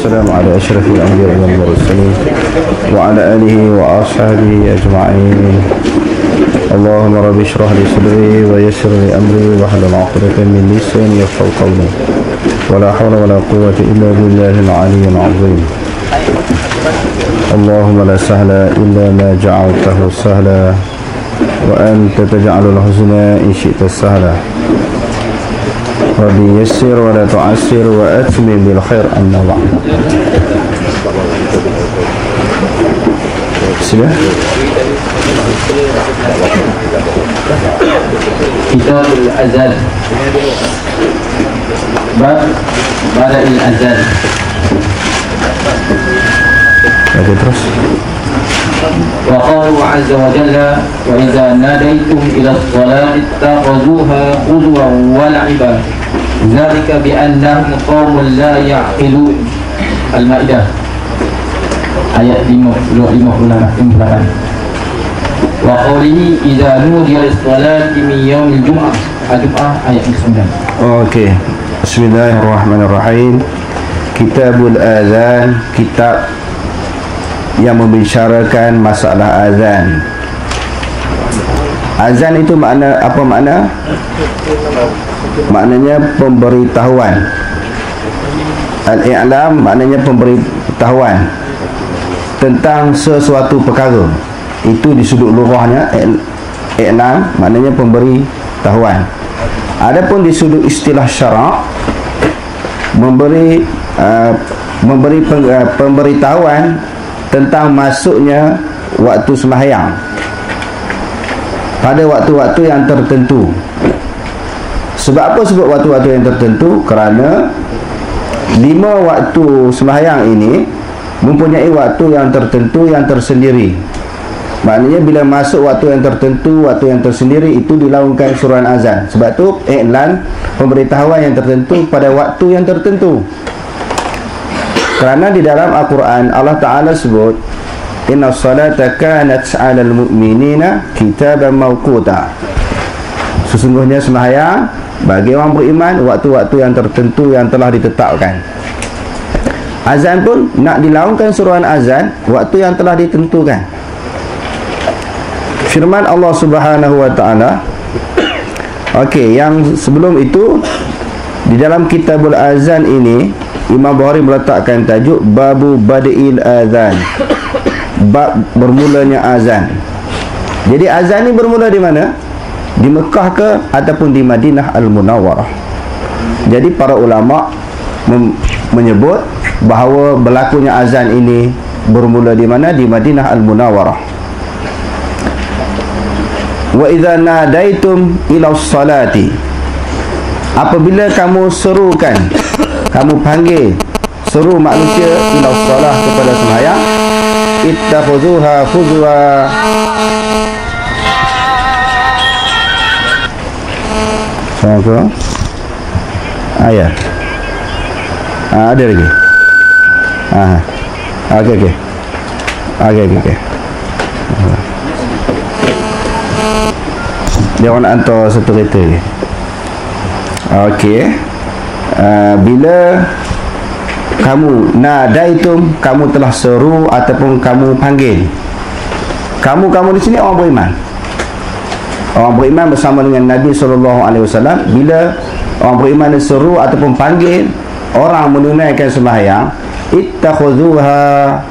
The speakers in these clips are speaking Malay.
والسلام على أشرف الأنبياء والمرسلين وعلى آله وأصحابه أجمعين. اللهم رب اشرح لي صدري ويسر لي أمري واحلل عقدة من لساني يفقهوا قولي ولا حول ولا قوة إلا بالله العلي العظيم. اللهم لا سهل إلا ما جعلته سهلا وأنت تجعل الحزن إن شئت سهلا. ربي يسر ولا تعسر وأتمم بالخير. أما بعد. Sudah? Kitabul Azan. Bab Bada'il Azan. Oke, terus. Wa qalu azza wa jalla wa idza nadaitum ila as-salati ittakhadhuha huzwan wa la'iba. Dzalika bi annahum qaumun la ya'qilun. Al-Maidah ayat 58. Wa qawlihi idza nudiya lis-salati min yaumil jum'ah. Al-Jum'ah ayat 9. Okey. Bismillahirrahmanirrahim. Kitabul Azan, kitab yang membicarakan masalah azan. Azan itu makna apa makna? Maknanya pemberitahuan. Al-i'lam maknanya pemberitahuan tentang sesuatu perkara. Itu di sudut lughahnya i'lam maknanya pemberitahuan. Adapun di sudut istilah syarak memberi pemberitahuan tentang masuknya waktu sembahyang pada waktu-waktu yang tertentu. Sebab apa sebut waktu-waktu yang tertentu? Kerana 5 waktu sembahyang ini mempunyai waktu yang tertentu yang tersendiri. Maknanya bila masuk waktu yang tertentu, waktu yang tersendiri, itu dilaungkan suruhan azan. Sebab tu iklan pemberitahuan yang tertentu pada waktu yang tertentu. Kerana di dalam Al-Quran Allah Ta'ala sebut inna salata kanat 'alal mu'minina kitaban mawquta. Sesungguhnya sembahyang bagi orang beriman waktu-waktu yang tertentu yang telah ditetapkan. Azan pun nak dilaungkan suruhan azan waktu yang telah ditentukan. Firman Allah Subhanahu wa Ta'ala. Okey, yang sebelum itu di dalam Kitabul Azan ini Imam Bukhari meletakkan tajuk Babu Bada'il Azan, bab bermulanya azan. Jadi azan ni bermula di mana? Di Mekah ke ataupun di Madinah Al-Munawwarah. Jadi para ulama menyebut bahawa berlakunya azan ini bermula di mana? Di Madinah Al-Munawwarah. Wa idza nadaitum ila salati, apabila kamu serukan, kamu panggil, seru manusia ila salah kepada sembahyang, ittakhuzuha huzwa. Sama ayat. Ada lagi. Okey. Dia orang nak hantar satu kereta lagi. Okey. Bila kamu nadaitum, kamu telah seru ataupun kamu panggil. Kamu di sini orang beriman. Orang beriman bersama dengan Nabi SAW. Bila orang beriman seru ataupun panggil orang menunaikan sembahyang, ittakhuzuha,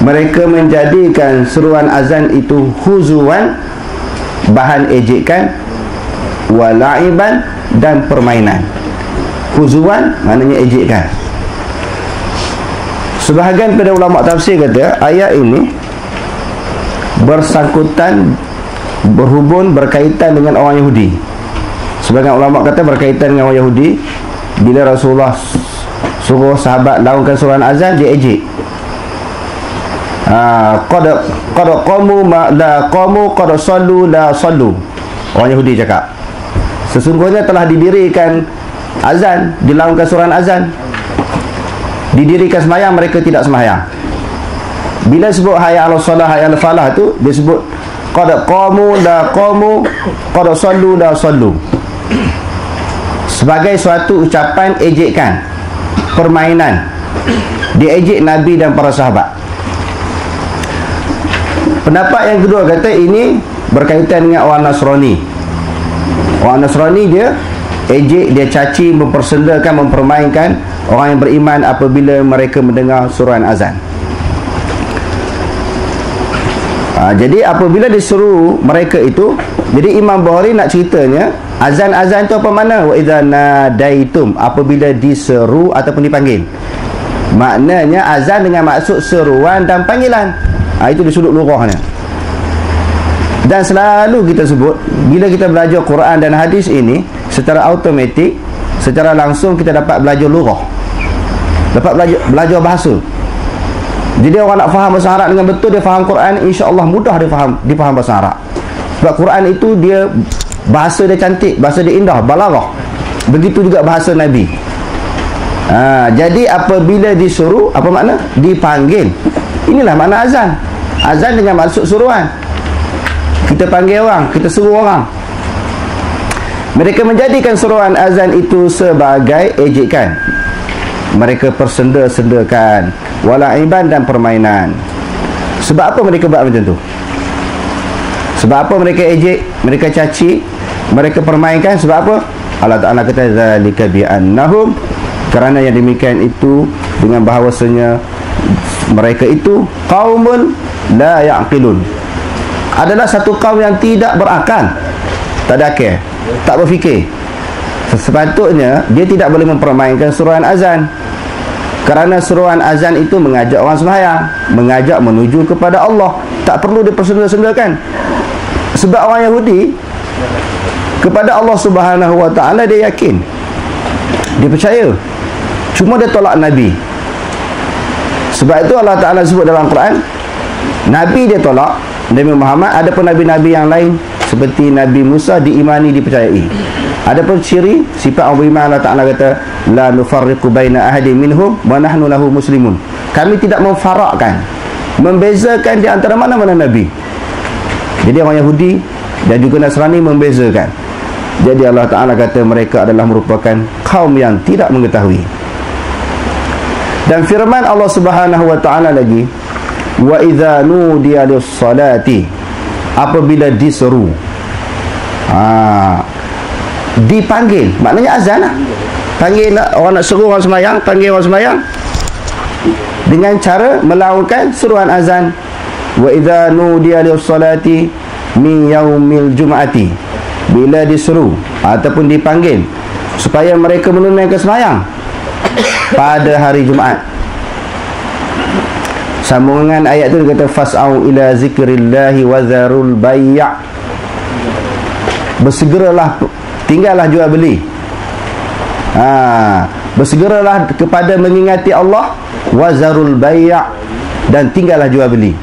mereka menjadikan seruan azan itu huzuan, bahan ejekan, wala'iban, dan permainan. Huzuan maknanya ejekan. Sebahagian pada ulama tafsir kata ayat ini bersangkutan, berhubung, berkaitan dengan orang Yahudi. Sebahagian ulama kata berkaitan dengan orang Yahudi. Bila Rasulullah suruh sahabat laungkan suruhan azan, dia ejek. Qad qamu la qamu, qad sallu la sallu. Orang Yahudi cakap, sesungguhnya telah didirikan azan, dilaungkan suruhan azan, didirikan sembahyang, mereka tidak sembahyang. Bila sebut hayya 'alas salah, hayya 'alal falah tu, dia sebut qad qamu la qamu, qad sallu la sallu, sebagai suatu ucapan ejekan, permainan. Dia ejek Nabi dan para sahabat. Pendapat yang kedua kata ini berkaitan dengan orang Nasrani. Orang Nasrani dia ejek, dia caci, mempersendakan, mempermainkan orang yang beriman apabila mereka mendengar suruhan azan. Jadi apabila disuruh mereka itu, jadi Imam Bukhari nak ceritanya azan-azan tu apa makna? Wa idza nadaitum, apabila diseru ataupun dipanggil. Maknanya azan dengan maksud seruan dan panggilan. Itu di sudut lughahnya. Dan selalu kita sebut, bila kita belajar Quran dan hadis ini, secara automatik, secara langsung kita dapat belajar lughah, dapat belajar bahasa. Jadi orang nak faham bahasa Arab dengan betul, dia faham Quran, insya-Allah mudah dia faham bahasa Arab. Sebab Quran itu dia bahasa dia cantik, bahasa dia indah, balaghah. Begitu juga bahasa Nabi. Jadi apabila disuruh, apa makna? Dipanggil. Inilah makna azan. Azan dengan maksud suruhan. Kita panggil orang, kita suruh orang. Mereka menjadikan suruhan azan itu sebagai ejekan. Mereka persenda-sendakan, walaiban dan permainan. Sebab apa mereka buat macam tu? Sebab apa mereka ejek, mereka caci, mereka permainkan? Sebab apa? Allah Ta'ala kata zalika bi'annahum, kerana yang demikian itu dengan bahawasanya mereka itu qaumun la ya'qilun, adalah satu kaum yang tidak berakal, tak ada akal, tak berfikir. Sepatutnya dia tidak boleh mempermainkan suruhan azan, kerana suruhan azan itu mengajak orang sembahyang, mengajak menuju kepada Allah. Tak perlu dipersenda-sendakan. Sebab orang Yahudi kepada Allah Subhanahu Wa Taala dia yakin, dia percaya, cuma dia tolak Nabi. Sebab itu Allah Ta'ala sebut dalam Quran, Nabi dia tolak, Nabi Muhammad. Ada pun Nabi-Nabi yang lain seperti Nabi Musa diimani, dipercayai. Ada pun ciri sifat orang beriman, Allah Ta'ala kata la nufarriqu baina ahadin minhum wa nahnu lahu muslimun. Kami tidak memfarakkan, membezakan di antara mana-mana Nabi. Jadi orang Yahudi dan juga Nasrani membezakan. Jadi Allah Ta'ala kata mereka adalah merupakan kaum yang tidak mengetahui. Dan firman Allah Subhanahu Wa Ta'ala lagi, wa idza nudiya lis-salati, apabila diseru, dipanggil, maknanya azan lah. Panggil orang nak seru orang sembahyang, panggil orang sembahyang dengan cara melakukan seruan azan. Wa idza nudiya lis-salati min yaumil jum'ati, bila diseru ataupun dipanggil supaya mereka menunaikan sembahyang pada hari Jumaat. Sambungan ayat tu dia kata fas'au ila zikrillahi wa zarul bay', bersegeralah, tinggallah jual beli. Bersegeralah kepada mengingati Allah, wa zarul bay', dan tinggallah jual beli.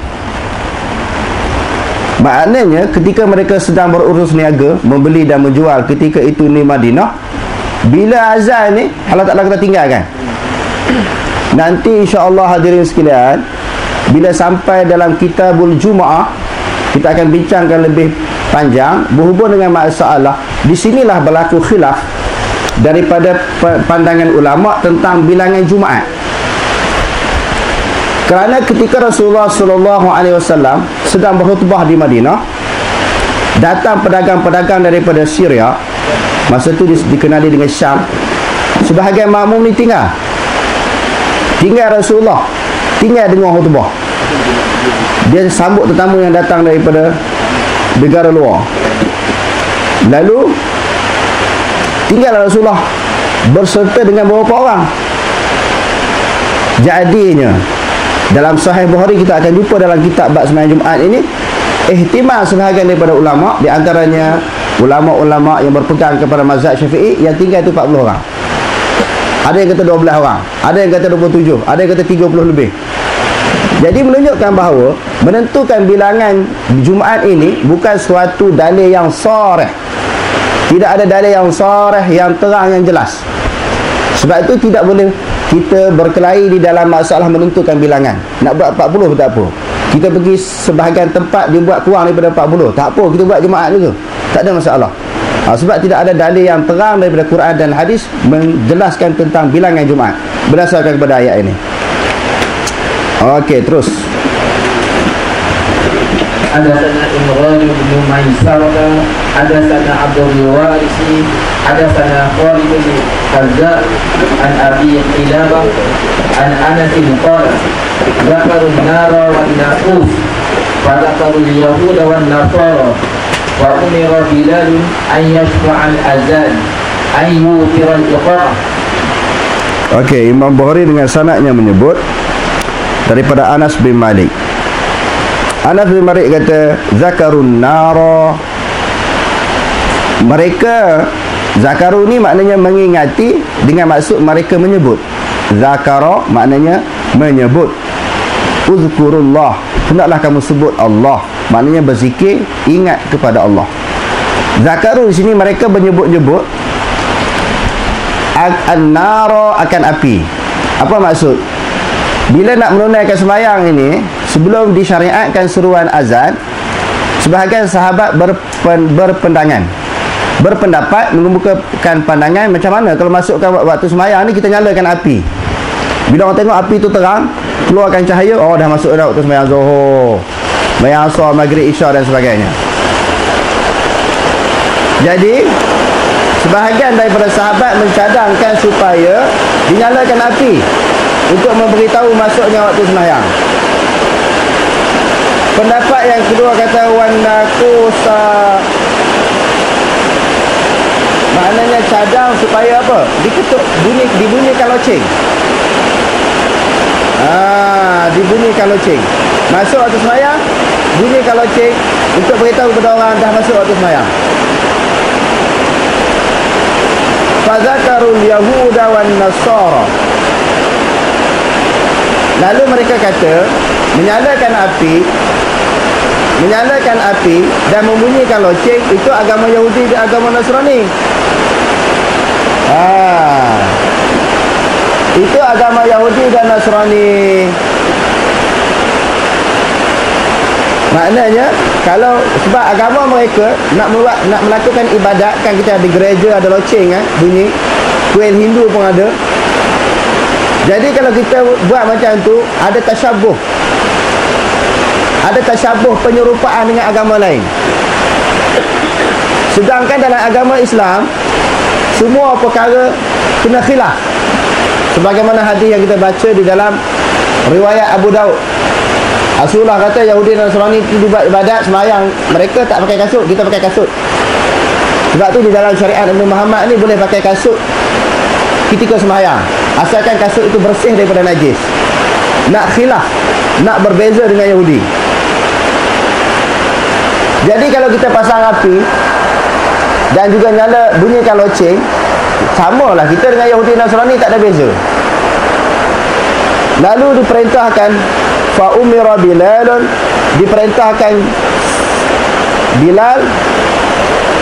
Maknanya ketika mereka sedang berurus niaga, membeli dan menjual ketika itu di Madinah, bila azan ni Allah Ta'ala kata tinggalkan. Nanti insya-Allah hadirin sekalian, bila sampai dalam Kitabul Jumu'ah, kita akan bincangkan lebih panjang berhubung dengan masalah. Di sinilah berlaku khilaf daripada pandangan ulama tentang bilangan Jumaat. Kerana ketika Rasulullah SAW sedang berkhutbah di Madinah, datang pedagang-pedagang daripada Syria. Masa tu dikenali dengan Syam. Sebahagian makmum ni tinggal Rasulullah, tinggal dengar khutbah. Dia sambut tetamu yang datang daripada negara luar. Lalu tinggal Rasulullah berserta dengan beberapa orang. Jadinya dalam Sahih Bukhari kita akan jumpa dalam kitab bab sembahyang Jumaat ini, ihtimal sebahagian daripada ulama, di antaranya ulama-ulama yang berpegang kepada mazhab Syafi'i, yang tinggal itu 40 orang. Ada yang kata 12 orang, ada yang kata 27, ada yang kata 30 lebih. Jadi menunjukkan bahawa menentukan bilangan Jumaat ini bukan suatu dalil yang sharih. Tidak ada dalil yang sharih, yang terang, yang jelas. Sebab itu tidak boleh kita berkelahi di dalam masalah menentukan bilangan. Nak buat 40 tak apa. Kita pergi sebahagian tempat dia buat kurang daripada 40, tak apa, kita buat Jumaat dulu, tak ada masalah. Sebab tidak ada dalil yang terang daripada Quran dan hadis menjelaskan tentang bilangan Jumaat. berdasarkan kepada ayat ini. Okey, terus. حدثنا إمران بن ميسرة حدثنا عبد الوارث حدثنا خالد بن حذاء عن أبي قلابة عن أنس قال ذكروا النار والناقوس فذكروا اليهود والنصارى وأمر بلال أن يشفع الأذان أن يوتر الإقامة. Okey, Imam Bukhari dengan sanadnya menyebut daripada Anas bin Malik. Anas bin Malik kata zakarun nara. Mereka, zakaru ni maknanya mengingati, dengan maksud mereka menyebut. Zakara maknanya menyebut. Uzkurullah, hendaklah kamu sebut Allah, maknanya berzikir, ingat kepada Allah. Zakaru di sini mereka menyebut-nyebut an-nara, akan api. Apa maksud? Bila nak menunaikan sembahyang ini, sebelum disyariatkan seruan azan, sebahagian sahabat berpendapat, mengemukakan pandangan macam mana kalau masukkan waktu sembahyang ni kita nyalakan api. Bila orang tengok api tu terang, keluarkan cahaya, oh dah masuk dah waktu sembahyang Zuhur, sembahyang Asar, Maghrib, Isya dan sebagainya. Jadi sebahagian daripada sahabat mencadangkan supaya dinyalakan api untuk memberitahu masuknya waktu sembahyang. Pendapat yang kedua kata wanakusa, maknanya cadang supaya apa? Diketuk, dibunyikan loceng. Dibunyikan loceng. Masuk waktu sembahyang, bunyikan loceng untuk beritahu kepada orang dah masuk waktu sembahyang. Fazakarul yahuda wan nasara. Lalu mereka kata menyalakan api dan membunyikan loceng itu agama Yahudi dan agama Nasrani. Itu agama Yahudi dan Nasrani. Maknanya kalau sebab agama mereka nak melakukan ibadat, kan kita ada gereja, ada loceng bunyi, kuil Hindu pun ada. Jadi kalau kita buat macam tu, ada tasyabuh. Ada tasyabuh, penyerupaan dengan agama lain. Sedangkan dalam agama Islam, semua perkara kena khilaf. Sebagaimana hadis yang kita baca di dalam riwayat Abu Daud. Rasulullah kata Yahudi dan Nasrani itu buat ibadat sembahyang, mereka tak pakai kasut, kita pakai kasut. Sebab tu di dalam syariat Nabi Muhammad ni boleh pakai kasut ketika sembahyang, asalkan kasut itu bersih daripada najis. Nak khilaf, nak berbeza dengan Yahudi. Jadi kalau kita pasang api dan juga nyala bunyikan loceng, samalah kita dengan Yahudi dan Nasrani, tak ada beza. Lalu diperintahkan fa umira Bilalun, diperintahkan Bilal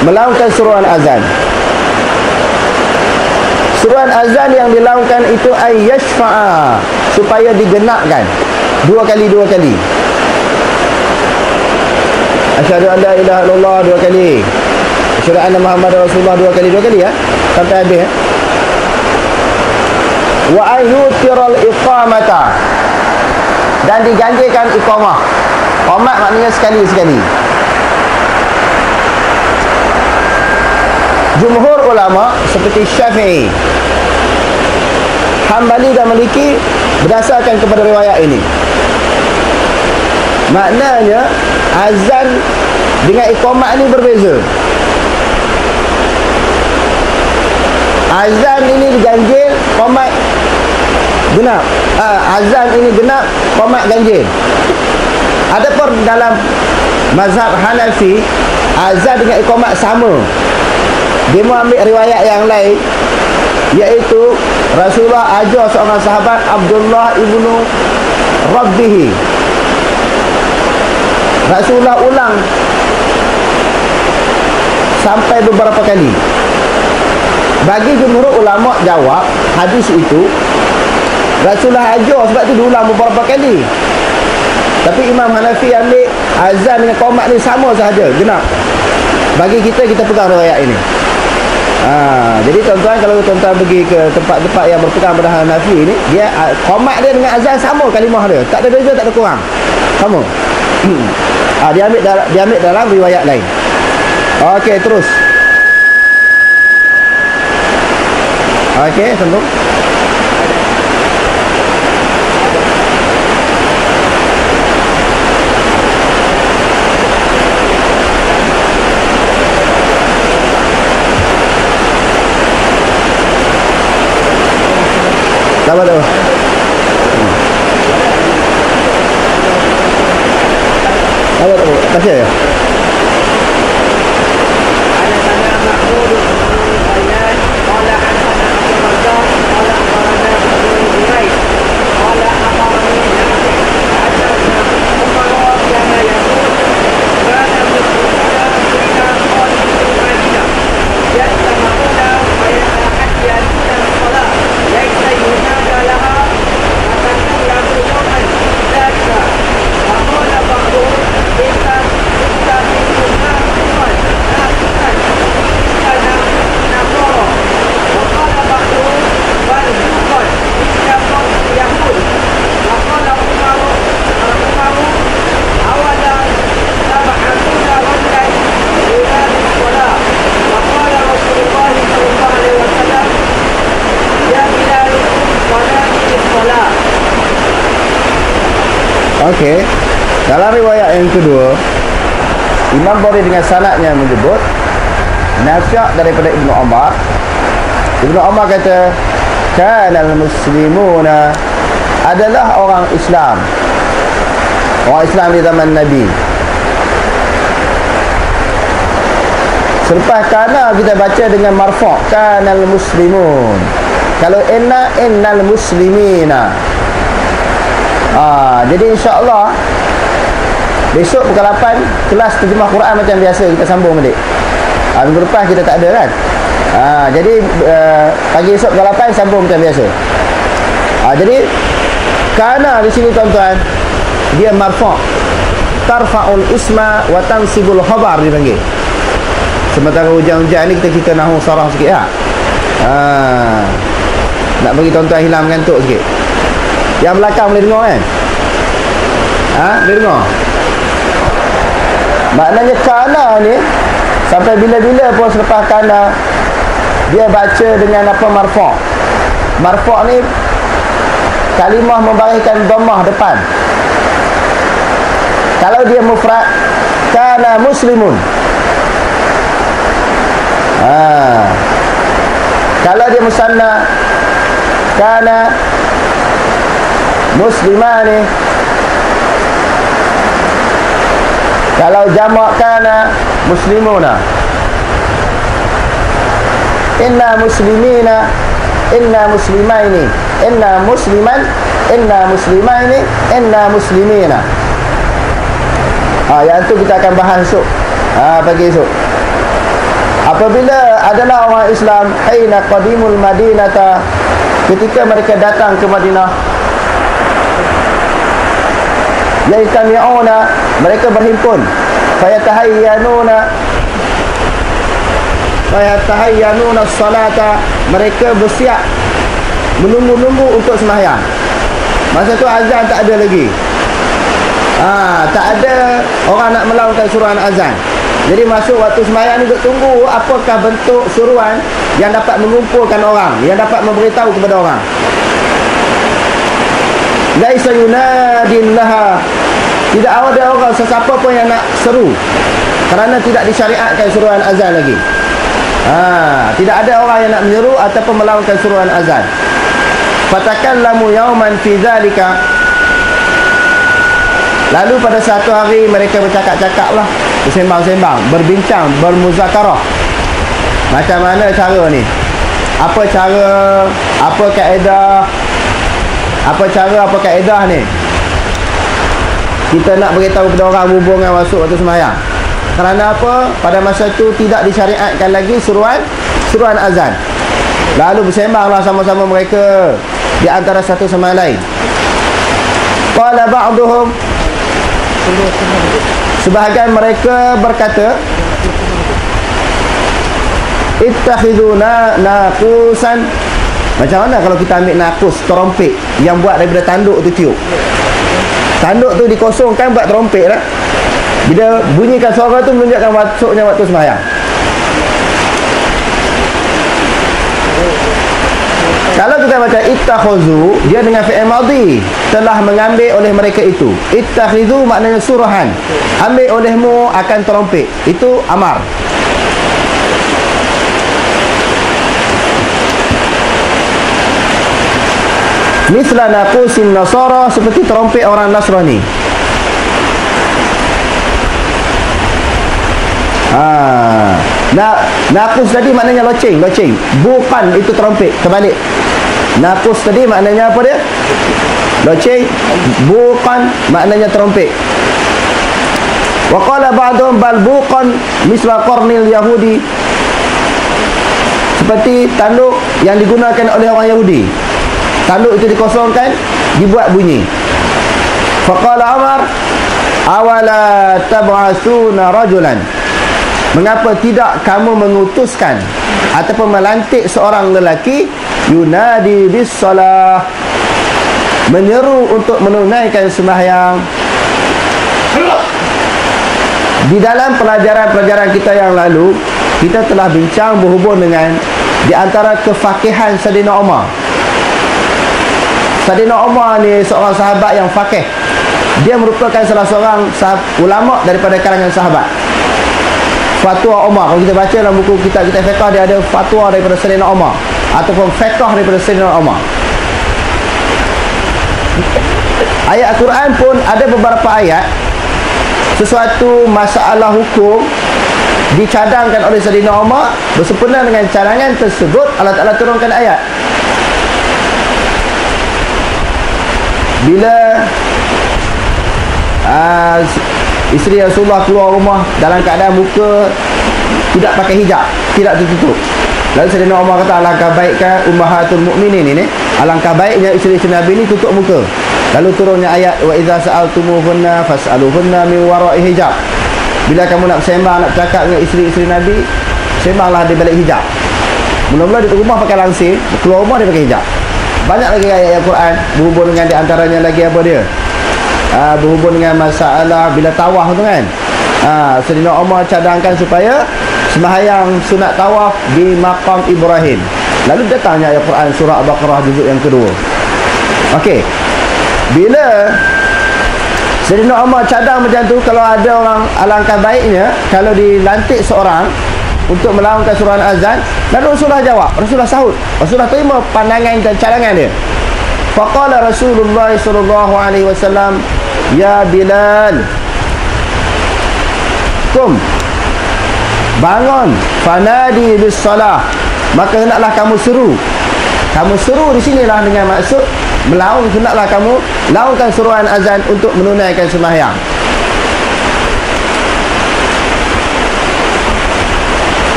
melaungkan seruan azan. Seruan azan yang dilaungkan itu ayyashfa'a, supaya digenapkan dua kali. Asyhadu an la ilaha illallah dua kali. Asyhadu anna Muhammadar Rasulullah dua kali ya. Sampai habis ya. Wa ayyutiral iqamata, dan diganjilkan iqamah. Iqamah maknanya sekali-sekali. Jumhur ulama seperti Syafi'i, Hambali dan Maliki berdasarkan kepada riwayat ini. Maknanya azan dengan iqamah ini berbeza. Azan ini diganjil, qomat genap. Azan ini genap, qomat ganjil. Adapun dalam mazhab Hanafi, azan dengan iqamah sama. Dia mengambil riwayat yang lain, iaitu Rasulullah ajar seorang sahabat Abdullah ibnu Rabbihi. Rasulullah ulang sampai beberapa kali. Bagi jumhur ulama jawab, hadis itu Rasulullah ajar sebab tu diulang beberapa kali. Tapi Imam Hanafi ambil azan dengan qomat ni sama sahaja, genap. Bagi kita pegang riwayat ini. Jadi tuan-tuan, kalau tuan-tuan pergi ke tempat-tempat yang berpegang pada Hanafi ni, dia qomat dia dengan azan sama kalimah dia. Tak ada beza, tak ada kurang. Sama. Dia ambil dalam riwayat lain. Okey, terus. Okey, sambung. Sabar tu. Sabar tu. Kasih ya. Okey. Dalam riwayat yang kedua, Imam Bukhari dengan sanadnya menyebut nasihat daripada Ibnu Umar. Ibnu Umar kata, "Kanal muslimuna," adalah orang Islam. Orang Islam di zaman Nabi. Selepas kana kita baca dengan marfu', kanal muslimun. Kalau innal muslimina. Jadi insya-Allah besok pukul 8 kelas terjemah Quran macam biasa kita sambung balik. Minggu lepas kita tak ada kan. Jadi pagi esok pukul 8 sambung macam biasa. Jadi kana di sini tuan-tuan, dia marfu', tarfa'ul isma wa tansibul khabar dipanggil. Sementara hujan-hujan ni kita nahu sarah sikit lah. Nak bagi tuan-tuan hilang ngantuk sikit. Yang belakang boleh dengar kan? Boleh dengar? Maknanya kana ni sampai bila-bila pun selepas kana dia baca dengan apa marfu'. Marfu' ni kalimah membariskan dhammah depan. Kalau dia mufrad, kana muslimun. Kalau dia musanna, kana muslimani. Kalau jamak kana muslimuna. Inna muslimina, inna muslimaini, inna musliman, inna muslimaini, inna muslimina. Yang tu kita akan bahas esok. Pagi esok. Apabila adalah orang Islam haina qadimul madinata, ketika mereka datang ke Madinah, yaitami'una, mereka berhimpun, fayatahayyanuna salata, mereka bersiap menunggu-nunggu untuk sembahyang. Masa tu azan tak ada lagi. Tak ada orang nak melakukan suruhan azan. Jadi masuk waktu sembahyang ni duk tunggu apakah bentuk suruhan yang dapat mengumpulkan orang, yang dapat memberitahu kepada orang. Laisa yunadillaha, tidak ada orang sesiapa pun yang nak seru, kerana tidak disyariatkan suruhan azan lagi. Tidak ada orang yang nak menyeru ataupun melakukan suruhan azan. Fatakallamu yauman fi dzalika, lalu pada satu hari mereka bercakap-cakap lah, bersembang-sembang, berbincang, bermuzakarah. Macam mana cara ni? Apa cara, apa kaedah, apa kaedah ni? Kita nak beritahu kepada orang hubungan masuk waktu sembahyang. Kerana apa? Pada masa itu tidak disyariatkan lagi suruhan azan. Lalu bersembanglah sama-sama mereka di antara satu sama lain. Qala ba'duhum, sebahagian mereka berkata, ittakhiduna naqusan. Macam mana kalau kita ambil nakus, trompet yang buat daripada tanduk tu tiup. Tanduk tu dikosongkan buat trompet lah. Bila bunyikan suara tu menunjukkan masuknya waktu sembahyang. Kalau kita baca ittakhuzu, dia dengan fi'il madhi, telah mengambil oleh mereka itu. Ittakhidhu maknanya suruhan, ambil olehmu akan trompet. Itu amar. Misla naqusin nasara, seperti trompet orang Nasrani. Naqus tadi maknanya loceng. Bukan itu trompet, terbalik. Naqus tadi maknanya apa dia? Loceng. Bukan maknanya trompet. Wa qala ba'dhum bal buqan misla qarnil yahudi, seperti tanduk yang digunakan oleh orang Yahudi. Tanduk itu dikosongkan, dibuat bunyi. Faqala Umar, awala tab'asuna rajulan, mengapa tidak kamu mengutuskan ataupun melantik seorang lelaki, yunadi bis salah, menyeru untuk menunaikan sembahyang. Di dalam pelajaran-pelajaran kita yang lalu, kita telah bincang berhubung dengan di antara kefakihan Sayyidina Umar. Sayyidina Umar ni seorang sahabat yang fakih. Dia merupakan salah seorang ulama daripada kalangan sahabat. Fatwa Umar, kalau kita baca dalam buku kitab kita fiqh, dia ada fatwa daripada Sayyidina Umar ataupun fiqh daripada Sayyidina Umar. Ayat Al-Quran pun ada beberapa ayat, sesuatu masalah hukum dicadangkan oleh Sayyidina Umar, bersempena dengan cadangan tersebut Allah Ta'ala turunkan ayat. Bila isteri Rasulullah keluar rumah dalam keadaan muka tidak pakai hijab, tidak tertutup, lalu Sayyidina Umar kata, alangkah baikkan ummahatul mukminin ini, alangkah baiknya isteri-isteri Nabi ini tutup muka. Lalu turunnya ayat, wa idza sa'altumuhunna fas'aluhunna min wara'i hijab. Bila kamu nak bersembang, nak bercakap dengan isteri-isteri Nabi, sembanglah di balik hijab. Mula-mula di rumah pakai langsir, keluar rumah dia pakai hijab. Banyak lagi ayat-ayat Quran berhubung dengan di antaranya lagi apa dia? Berhubung dengan masalah bila tawaf tu kan. Sayyidina Umar cadangkan supaya sembahyang sunat tawaf di maqam Ibrahim. Lalu datangnya ayat Quran surah Al-Baqarah juzuk yang kedua. Okey. Bila Sayyidina Umar cadang macam tu, kalau ada orang, alangkah baiknya kalau dilantik seorang untuk melaungkan suruhan azan, lalu Rasulullah jawab, Rasulullah sahut, Rasulullah terima pandangan dan cadangan dia. Faqala Rasulullah sallallahu alaihi wasallam, ya Bilal, kum, bangun, fanadi bis salah, maka hendaklah kamu seru. Kamu seru di sinilah dengan maksud melaung, hendaklah kamu laungkan suruhan azan untuk menunaikan sembahyang.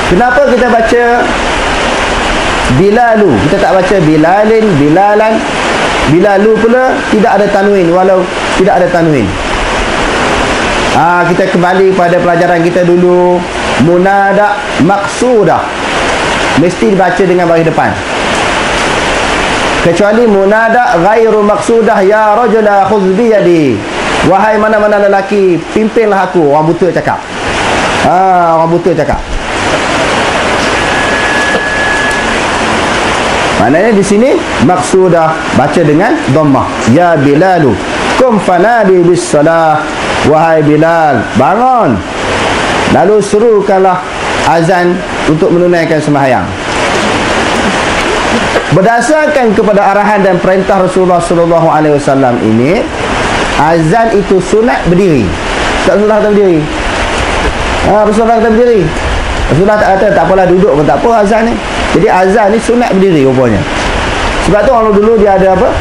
Kenapa kita baca Bilalu, kita tak baca Bilalin, Bilalan? Bilalu pula tidak ada tanwin, walau tidak ada tanwin. Kita kembali pada pelajaran kita dulu. Munada maqsudah mesti dibaca dengan baris depan, kecuali munada ghairu maqsudah, ya rajula khudh bi yadi, wahai mana-mana lelaki, pimpinlah aku. Orang buta cakap. Orang buta cakap. Maknanya di sini maksudah baca dengan dhammah. Ya Bilalu, kum fanadi bis salah, wahai Bilal, bangun, lalu serukanlah azan untuk menunaikan sembahyang. Berdasarkan kepada arahan dan perintah Rasulullah sallallahu alaihi wasallam ini, azan itu sunat berdiri. Rasulullah kata berdiri. Rasulullah kata berdiri. Rasulullah tak kata tak apalah duduk pun tak apa azan ni. Jadi azan ni sunat berdiri rupanya. Sebab tu orang dulu dia ada apa?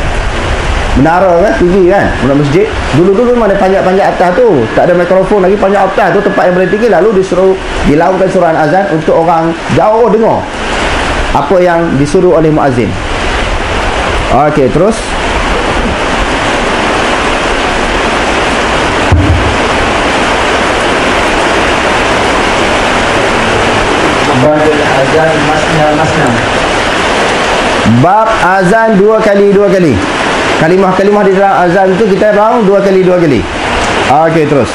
Menara kan, tinggi kan, menara masjid. Dulu-dulu mana panjat-panjat atas tu, tak ada mikrofon lagi, panjat atas tu tempat yang boleh tinggi, lalu disuruh dilakukan suruhan azan untuk orang jauh dengar apa yang disuruh oleh muazzin. Okey, terus. Ba'dal azan Bab azan dua kali. Kalimah-kalimah di dalam azan tu kita tahu dua kali. Okey, terus.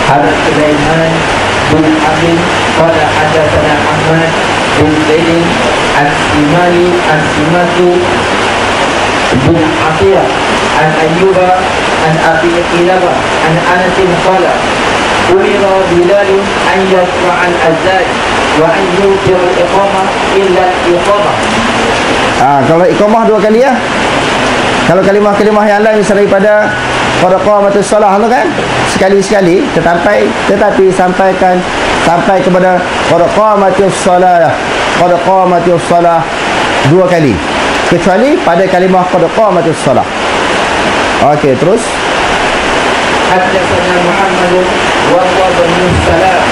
Hadats Sulaiman bin Amin qala hadatsana Ahmad bin Zaid Al-Simatu bin Atiyah an Ayyuba an Abi Qilabah an Anas qala umira Bilal an yasma' al-azan wa an yutir al-iqamah illa al-iqamah. Kalau iqamah dua kali ya. Kalau kalimah-kalimah yang lain selain pada qad qamatis salah tu kan sekali-sekali, tetapi sampai kepada qad qamatis salah dua kali, kecuali pada kalimah qad qamatis salah. Okey, terus. Haddatsana Muhammad wa bin Salam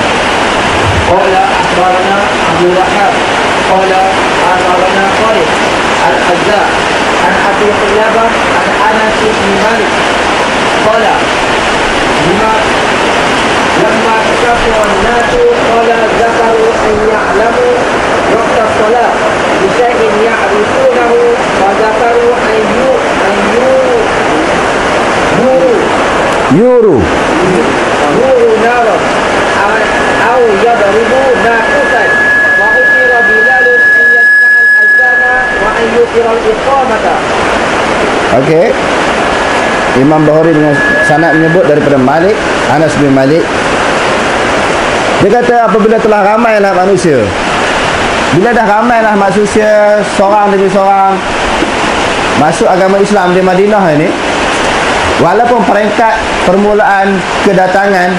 qala akhbarana Abdul Wahhab qala akhbarana Khalid al-Azza an Abi Qilabah an Anas bin Malik qala لما كفر الناس قال ذكروا أن يعلموا وقت الصلاة بشيء يعرفونه فذكروا أن يوروا نارا أو يضربوا ناقوسا وأمر بلال أن يسمع الأذان وأن يؤخر الإقامة. Okey. Imam Bukhari dengan sanad menyebut daripada Malik, Anas bin Malik. Dia kata apabila telah ramailah manusia, bila dah ramailah manusia seorang demi seorang masuk agama Islam di Madinah ini, walaupun peringkat permulaan kedatangan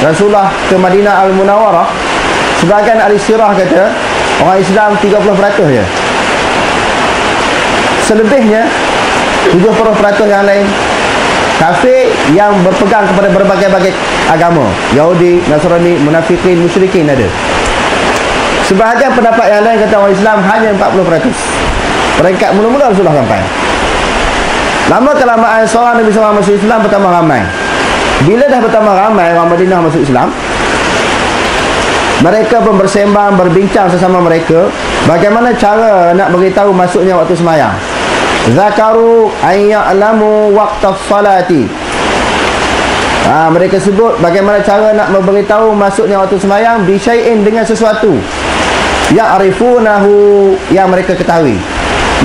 Rasulullah ke Madinah Al-Munawwarah, sebahagian ahli sirah kata orang Islam 30% je. Selebihnya 70% yang lain kafir yang berpegang kepada berbagai-bagai agama, Yahudi, Nasrani, munafikin, musyrikin ada. Sebahagian pendapat yang lain kata orang Islam hanya 40%. Peringkat mula-mula Rasulullah sampai. Lama kelamaan seorang demi seorang masuk Islam bertambah ramai. Bila dah bertambah ramai orang Madinah masuk Islam, mereka pun bersembang, berbincang sesama mereka bagaimana cara nak beritahu masuknya waktu sembahyang. Zakaru ayya'lamu waqtas salati. Mereka sebut bagaimana cara nak memberitahu masuknya waktu sembahyang bisyai'in, dengan sesuatu ya'rifunahu, yang mereka ketahui.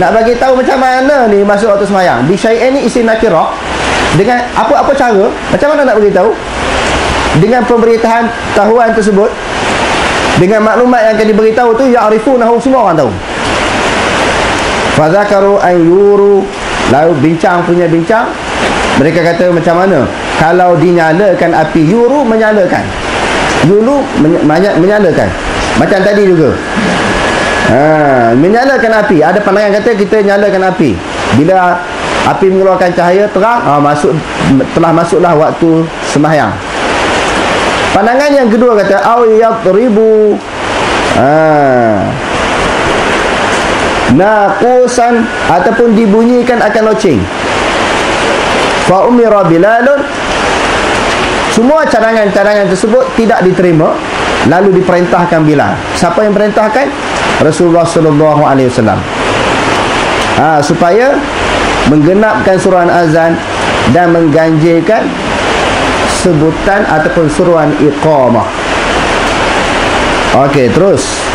Nak bagi tahu macam mana ni masuk waktu sembahyang. Bisyai'in ni isim nakirah, dengan apa-apa cara, macam mana nak beritahu? Dengan pemberitahuan tahuan tersebut, dengan maklumat yang akan diberitahu tu ya'rifunahu, semua orang tahu. Fazakaru ayyuru, lalu bincang. Mereka kata macam mana kalau dinyalakan api, yuru menyalakan, yulu menyalakan, macam tadi juga. Menyalakan api. Ada pandangan kata kita nyalakan api bila api mengeluarkan cahaya terang, telah masuklah waktu sembahyang. Pandangan yang kedua kata au yadribu naqusan, ataupun dibunyikan akan loceng. Fa umira Bilalun, semua cadangan-cadangan tersebut tidak diterima, lalu diperintahkan Bilal. Siapa yang perintahkan? Rasulullah sallallahu alaihi wasallam. Supaya menggenapkan suruhan azan dan mengganjilkan sebutan ataupun suruhan iqamah. Okey, terus.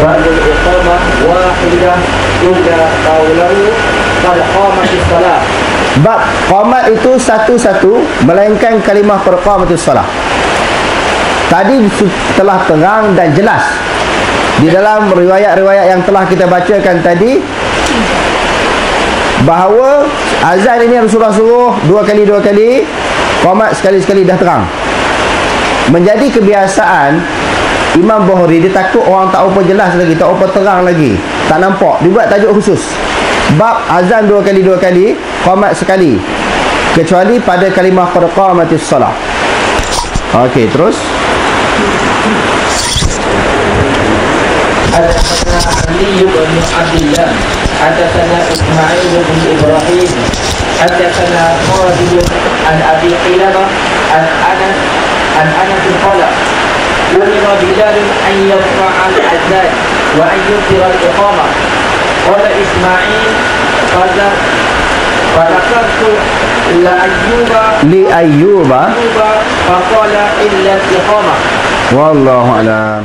Ba'dul iqamah wahidah illa qawlahu qad qamatis salah. Bab qamat itu satu-satu, melainkan kalimah qamatis salah. Tadi telah terang dan jelas di dalam riwayat-riwayat yang telah kita bacakan tadi, bahawa azan ini Rasulullah suruh dua kali, qamat sekali-sekali, dah terang. Menjadi kebiasaan Imam Bukhari, dia takut orang tak apa jelas lagi, tak apa terang lagi, tak nampak, dibuat tajuk khusus. Bab azan dua kali, qamat sekali, kecuali pada kalimah qad qamatis salah. Okey, terus. Hadatsana Ali bin Abdullah, hadatsana Ismail bin Ibrahim, hadatsana Khalid an Abi Qilabah an Anas qala أمر بلال أن يرفع الأذان وأن يكثر الإقامة. قال إسماعيل فذكرت لأيوب فقال إلا الإقامة. والله أعلم.